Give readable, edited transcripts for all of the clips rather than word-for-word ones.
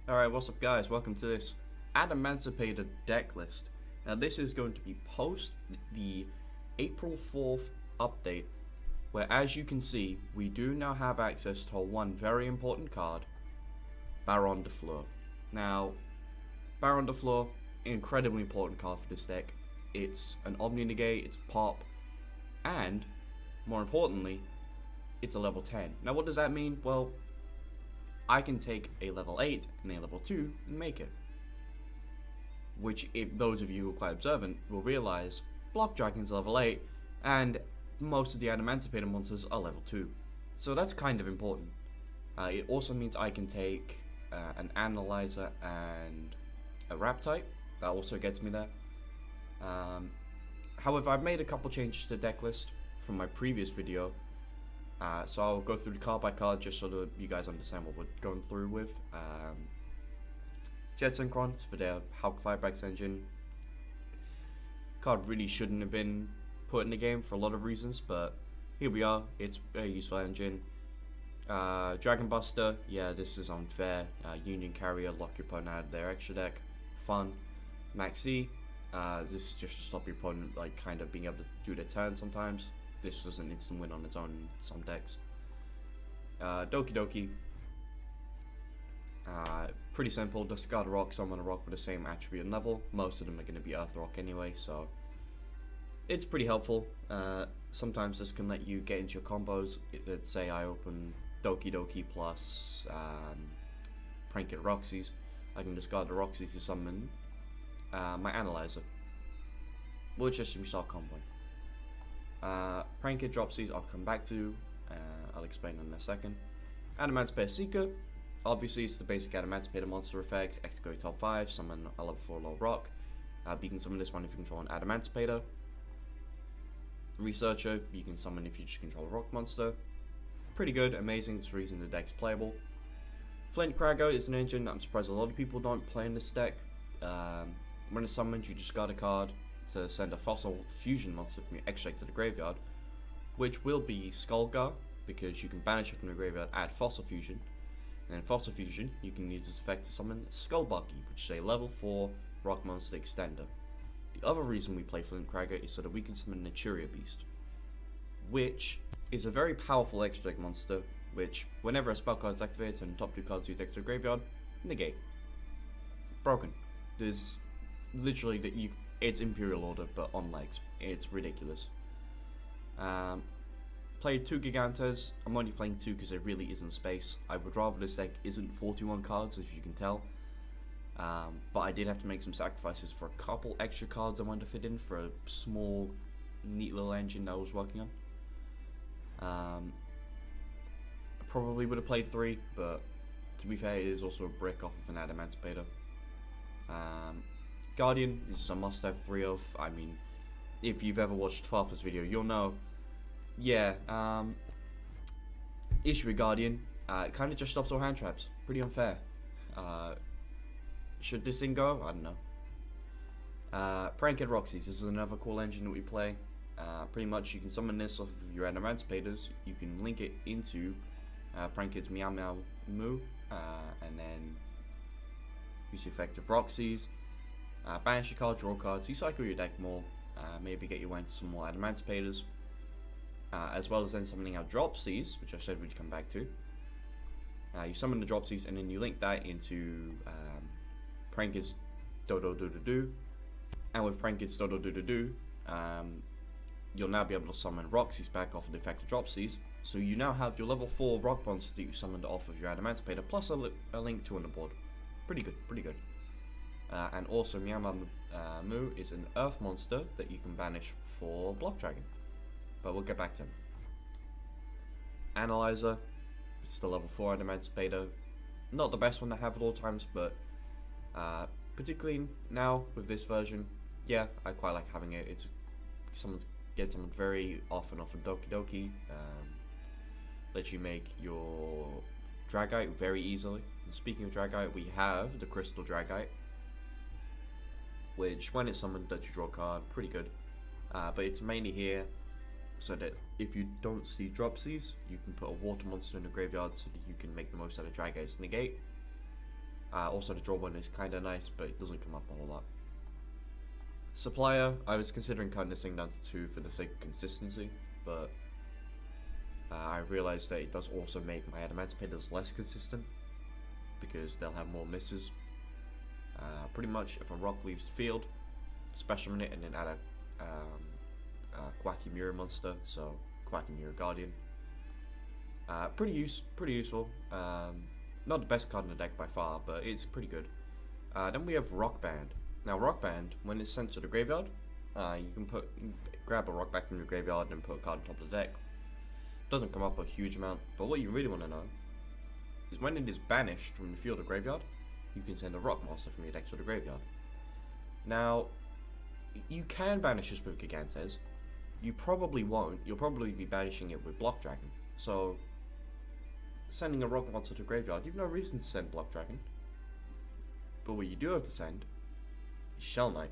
Alright, what's up guys? Welcome to this Adamancipator deck list. Now this is going to be post the April 4th update, where as you can see, we do now have access to one very important card, Baronne de Fleur. Now, Baronne de Fleur, incredibly important card for this deck. It's an Omni Negate, it's a pop, and more importantly, it's a level 10. Now what does that mean? Well, I can take a level 8 and a level 2 and make it. Which, if those of you who are quite observant will realize, Block Dragon's level 8 and most of the Adamancipator monsters are level 2. So that's kind of important. It also means I can take an Analyzer and a Rap type. That also gets me there. However, I've made a couple changes to the deck list from my previous video. So I'll go through the card by card just so that you guys understand what we're going through with. Jet Synchron's for their Hulk Fireback's engine. Card really shouldn't have been put in the game for a lot of reasons, but here we are. It's a useful engine. Dragon Buster, yeah, this is unfair. Union Carrier, lock your opponent out of their extra deck. Fun. Maxi, this is just to stop your opponent like kind of being able to do their turn sometimes. This was an instant win on its own in some decks. Doki Doki. Pretty simple. Discard a rock, summon a rock with the same attribute and level. Most of them are going to be Earth Rock anyway, so it's pretty helpful. Sometimes this can let you get into your combos. Let's say I open Doki Doki plus Prankit Roxy's. I can discard the Roxy's to summon my Analyzer, which is some start comboing. Prankit Dropsies I'll come back to, I'll explain in a second. Adamancipator Seeker, obviously it's the basic Adamancipator monster effects. Execute top 5, summon a level 4 low rock. You can summon this one if you control an Adamancipator. Researcher, you can summon if you just control a rock monster. Pretty good, amazing, it's the reason the deck's playable. Flint Cragger is an engine that I'm surprised a lot of people don't play in this deck. When it's summoned, you discard a card to send a fossil fusion monster from your extra deck to the graveyard, which will be Skullgar, because you can banish it from the graveyard, add fossil fusion, and then fossil fusion you can use this effect to summon Skullbucky, which is a level 4 rock monster extender. The other reason we play Flint Cragger is so that we can summon Naturia Beast, which is a very powerful extra deck monster, which whenever a spell card is activated and top 2 cards you take to the graveyard, negate. Broken. There's literally that you. It's Imperial Order, but on legs. It's ridiculous. Played 2 Gigantes. I'm only playing 2 because there really isn't space. I would rather this deck isn't 41 cards, as you can tell. But I did have to make some sacrifices for a couple extra cards I wanted to fit in for a small, neat little engine that I was working on. I probably would have played 3, but to be fair, it is also a brick off of an Adamancipator. Guardian, this is a must-have 3 of. I mean, if you've ever watched Farfa's video, you'll know. Yeah, issue with Guardian, it kind of just stops all hand traps. Pretty unfair. Should this thing go? I don't know. Prankit Roxy's, this is another cool engine that we play. Pretty much you can summon this off of your Adamancipators. You can link it into Prankit's Meow Meow Moo, and then use the effect of Roxy's. Banish your card, draw cards, you cycle your deck more, maybe get your way into some more Adamancipators, as well as then summoning out Dropsies, which I said we'd come back to. You summon the Dropsies and then you link that into Prankit's Dodo Doo Doo Doo, and with Prankit's Dodo Doo Doo Doo, you'll now be able to summon Roxy's back off of the effect of Dropsies, so you now have your level 4 rock monster that you summoned off of your Adamancipator, plus a link to on the board. Pretty good, pretty good. And also Meow Meow Moo is an earth monster that you can banish for Block Dragon. But we'll get back to him. Analyzer, it's the level 4 Adamancipator. Not the best one to have at all times, but particularly now with this version, yeah, I quite like having it. It's gets someone very often off of Doki Doki. Lets you make your Dragite very easily. And speaking of Dragite, we have the Crystal Dragite, which when it's summoned lets you draw a card, pretty good. But it's mainly here so that if you don't see Dropsies, you can put a water monster in the graveyard so that you can make the most out of Dragate's Negate. Also, the draw one is kind of nice, but it doesn't come up a whole lot. Supplier, I was considering cutting this thing down to 2 for the sake of consistency, but I realized that it does also make my Adamancipators less consistent because they'll have more misses. Pretty much, if a rock leaves the field, special it and then add a Quacky Mirror monster, so Quacky Mirror Guardian. Pretty useful. Not the best card in the deck by far, but it's pretty good. Then we have Rock Band. Now, Rock Band, when it's sent to the graveyard, you can grab a rock back from your graveyard and put a card on top of the deck. Doesn't come up a huge amount, but what you really want to know is when it is banished from the field or graveyard, you can send a rock monster from your deck to the graveyard. Now, you can banish this with Gigantes. You probably won't. You'll probably be banishing it with Block Dragon. So, sending a rock monster to the graveyard, you've no reason to send Block Dragon. But what you do have to send is Shell Knight.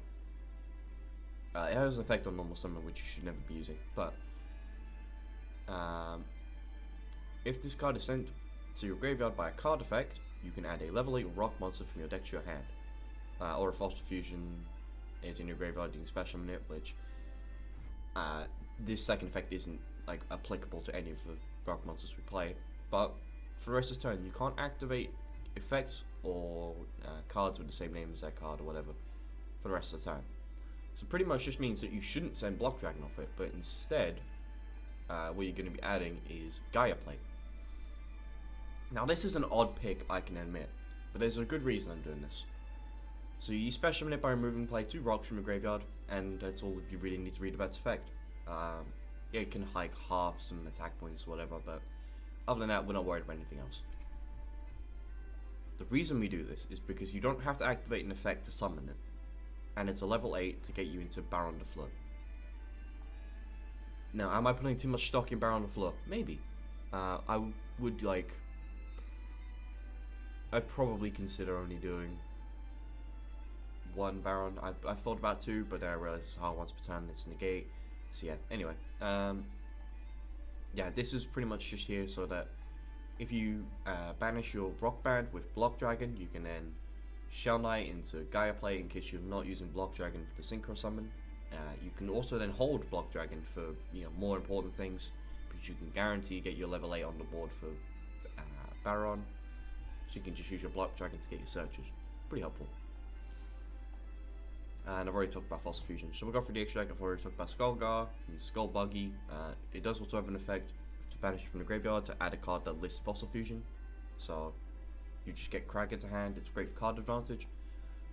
It has an effect on normal summon, which you should never be using. But if this card is sent to your graveyard by a card effect, you can add a level 8 rock monster from your deck to your hand. Or if Foster Fusion is in your graveyard, you can special summon it, which this second effect isn't like applicable to any of the rock monsters we play. But for the rest of the turn, you can't activate effects or cards with the same name as that card or whatever for the rest of the turn. So pretty much just means that you shouldn't send Block Dragon off it, but instead, what you're going to be adding is Gaia Plate. Now this is an odd pick, I can admit, but there's a good reason I'm doing this. So you special summon it by removing play 2 rocks from your graveyard, and that's all you really need to read about its effect. Yeah, it can hike half some attack points or whatever, but other than that, we're not worried about anything else. The reason we do this is because you don't have to activate an effect to summon it, and it's a level 8 to get you into Baronne de Fleur. Now, am I putting too much stock in Baronne de Fleur? Maybe. I would like... I'd probably consider only doing 1 Baronne. I've thought about 2, but then I realized it's hard once per turn, it's negate. So yeah, anyway. Yeah, this is pretty much just here so that if you banish your Rock Band with Block Dragon, you can then Shell Knight into Gaia Plate in case you're not using Block Dragon for the Synchro Summon. You can also then hold Block Dragon for more important things, because you can guarantee get your level 8 on the board for Baronne. So you can just use your Block Dragon to get your searches. Pretty helpful. And I've already talked about Fossil Fusion. So we'll go through the extra deck. I've already talked about Skullgar and Skull Buggy. It does also have an effect to banish it from the graveyard to add a card that lists Fossil Fusion. So you just get Crag into hand. It's great for card advantage.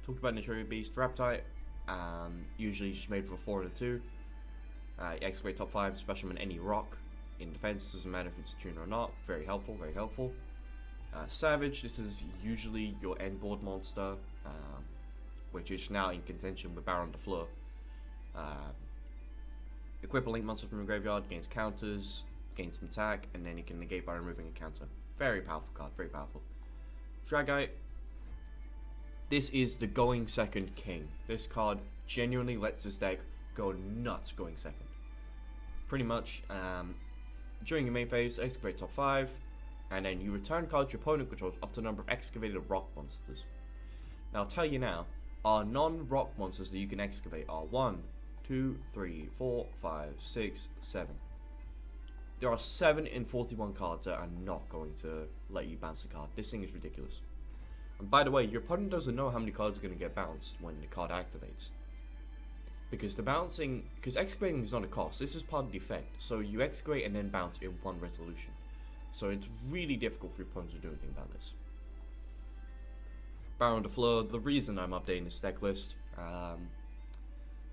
Talked about Natural Beast, Raptite. Usually just made for 4 and a 2. Excavate top 5, special summon any rock. In defense, doesn't matter if it's tuned or not. Very helpful, very helpful. Savage, this is usually your end board monster, which is now in contention with Baronne de Fleur. Equip a link monster from your graveyard, gains counters, gains some attack, and then you can negate by removing a counter. Very powerful card, very powerful. Dragite. This is the going second king. This card genuinely lets this deck go nuts going second. Pretty much, during your main phase, excavate top 5, and then you return cards your opponent controls up to the number of excavated rock monsters. Now I'll tell you now, our non-rock monsters that you can excavate are 1, 2, 3, 4, 5, 6, 7. There are 7 in 41 cards that are not going to let you bounce a card. This thing is ridiculous. And by the way, your opponent doesn't know how many cards are going to get bounced when the card activates. Because excavating is not a cost, this is part of the effect. So you excavate and then bounce in 1 resolution. So it's really difficult for your opponent to do anything about this. Baronne de Fleur, the reason I'm updating this deck list,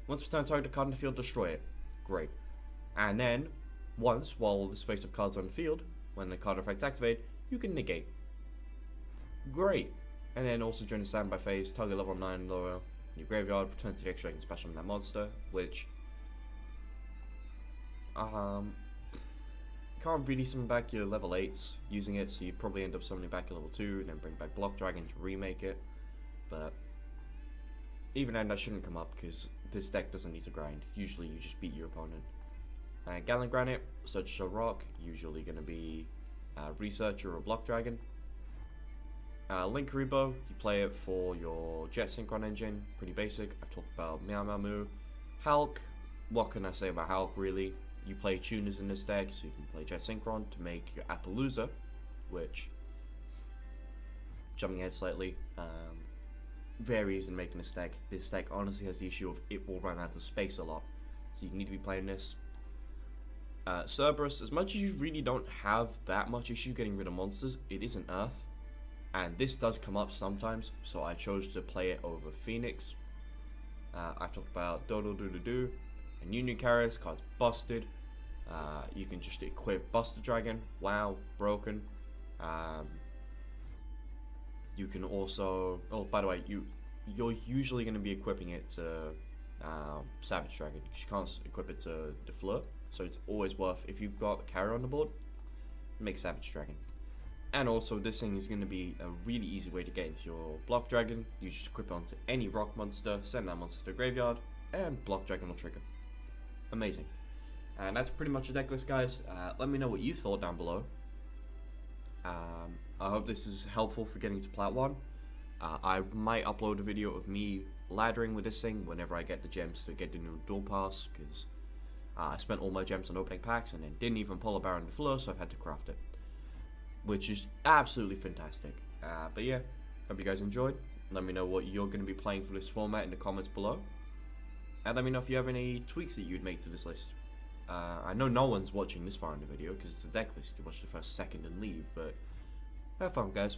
once per turn target a card in the field, destroy it. Great. And then, once, while this face-up card's on the field, when the card effect's activated, you can negate. Great. And then also during the standby phase, target level 9 lower in your graveyard, return to the extra and special summon that monster, which can't really summon back your level 8s using it, so you'd probably end up summoning back your level 2 and then bring back Block Dragon to remake it. But even then, that shouldn't come up because this deck doesn't need to grind. Usually you just beat your opponent. Gallon Granite, Search a Rock, usually going to be Researcher or Block Dragon. Link Rebo, you play it for your Jet Synchron engine, pretty basic. I've talked about Meow Meow Moo. Hulk, what can I say about Hulk really? You play tuners in this deck, so you can play Jet Synchron to make your Appaloosa, which, jumping ahead slightly, very easy in making this deck. This deck honestly has the issue of it will run out of space a lot, so you need to be playing this. Cerberus, as much as you really don't have that much issue getting rid of monsters, it is an Earth, and this does come up sometimes, so I chose to play it over Phoenix. I talked about Dodo Doo Doo Doo, and Union Carriers, cards busted. You can just equip Buster Dragon, wow, broken. You can also, oh by the way, you're usually going to be equipping it to Savage Dragon, because you can't equip it to the Fleur, so it's always worth, if you've got Carrier on the board, make Savage Dragon. And also this thing is going to be a really easy way to get into your Block Dragon. You just equip it onto any rock monster, send that monster to the graveyard, and Block Dragon will trigger. Amazing. And that's pretty much the deck list, guys. Let me know what you thought down below. I hope this is helpful for getting to Plat 1. I might upload a video of me laddering with this thing whenever I get the gems to get the new dual pass, because I spent all my gems on opening packs and then didn't even pull a Baronne Fleur, so I've had to craft it, which is absolutely fantastic. But yeah, hope you guys enjoyed. Let me know what you're going to be playing for this format in the comments below, and let me know if you have any tweaks that you'd make to this list. I know no one's watching this far in the video because it's a deck list. You watch the first second and leave, but have fun, guys.